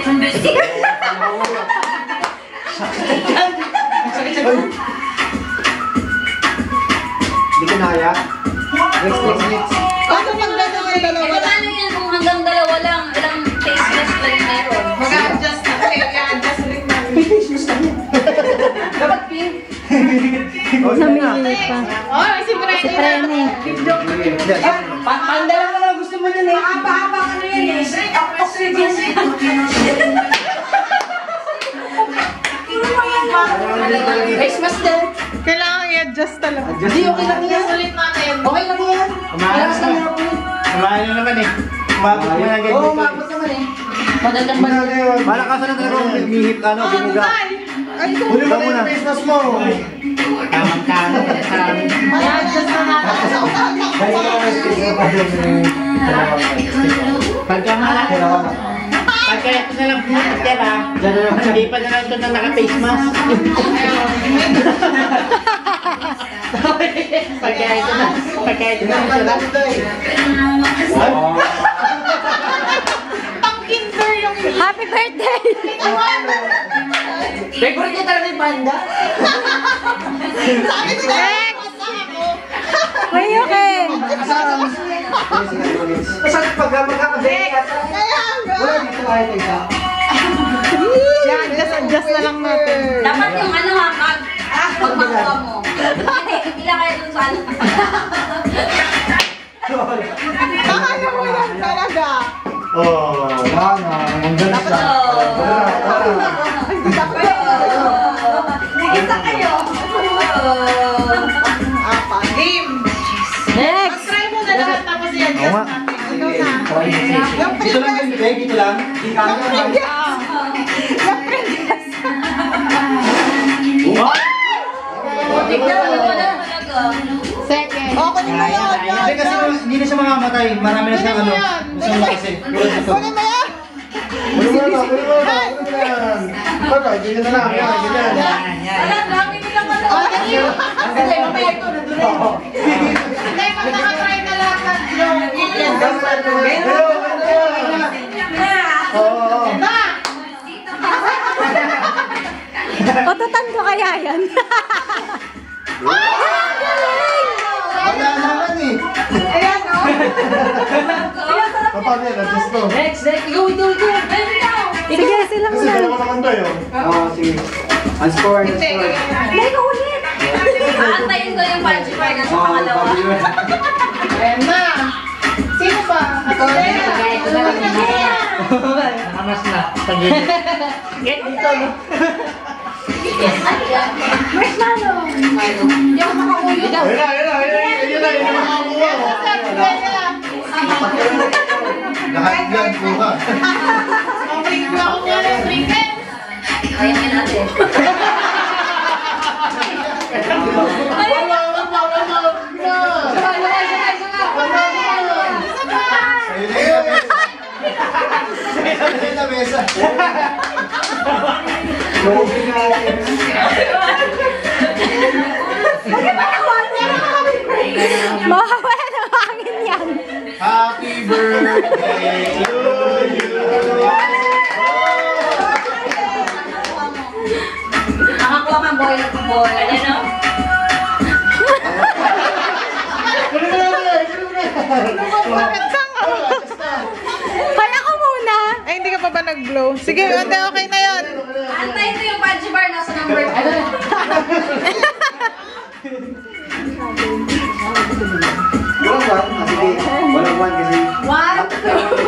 Hindi ko naya. Next. Paano pag dalawa? Paano yan kung hanggang dalawa lang? Ilang face mask pa rin meron? Mag-a-adjust na. I-adjust rin namin. May face mask kami. Dapat pink. Namili pa. Oh, si Prene. Si Prene. Pandala mo lang gusto mo yan eh. Haba-haba ano yan eh. Oxygen. Face mask din. Kailangan i-adjust talaga. Hindi, okay lang yan. Ulit natin. Okay lang yan. Relax lang yan. Kumain na naman eh. Umabot mo na ganyan. Oo, umabot naman eh. Magandang ba? Malakasan na talaga kung bihip, bumuga. Huli mo na yung face mask mo. Tamang-tama. I-adjust na natin. Pagka ito na lang pinatira, hindi pa na lang ito na naka-face mask. Pagka ito na pinatira. Pang-kinder yung Happy birthday! Favorite niya talaga yung panda. sabi ko na ako. May okay. Masakit pag magkakabili ka. Kaya nga. Wala dito kahit isa. I-adjust na lang natin. Dapat yung ano ha, pag makuha mo. Hindi lang kayo dun sa ano. Kaya mo yan talaga. Oh, Wala na. Ang ganas na. Nagkita kayo. Game. Next! Try mo na lahat tapos i-adjust natin. Ikaw na. Dito lang yung bibig, dito lang. Tignan mo na talaga. Second. O, kunin mo yun. Hindi kasi hindi na siya mamamatay. Marami na siyang ano. Gusto mo kasi. Kunin mo yan. Ganyan na lang. Ganyan. Wala, dami nilang ano. Hindi, mamaya ito. Nandun na yun. Hindi, pag nakatry na lahat ng yung i-adjust natin. Oo. Ma! Ototan ko kaya yan. Wala naman eh. Ayan, o. Paano yan? Adjust mo. Next. Go. Sige, sila Kasi muna. dalawa naman tayo. Oo, sige. Ang score. Hindi ko ulit. Aantayin ko yung punch card na sa pangalawa. Ayan na. Sino pa? Ito na. Ito na lang. Nakamas na. Pag-ibig. Get dito. Marshmallow. Hindi ako makakulo. Ayun na makakuha mo. Lahat yan, buka. Bring ako nga ng trinket. Ayan yun natin. Ayun na mesa. Mawawala ng hangin yan. Happy birthday to you. Nakakuha kang boy. Ano? Kaya ko muna. Ay, hindi ka pa ba nag-blow? Sige, okay na yun. Antayin ko yung punch bar nasa number 2. Walang one kasi. One, two.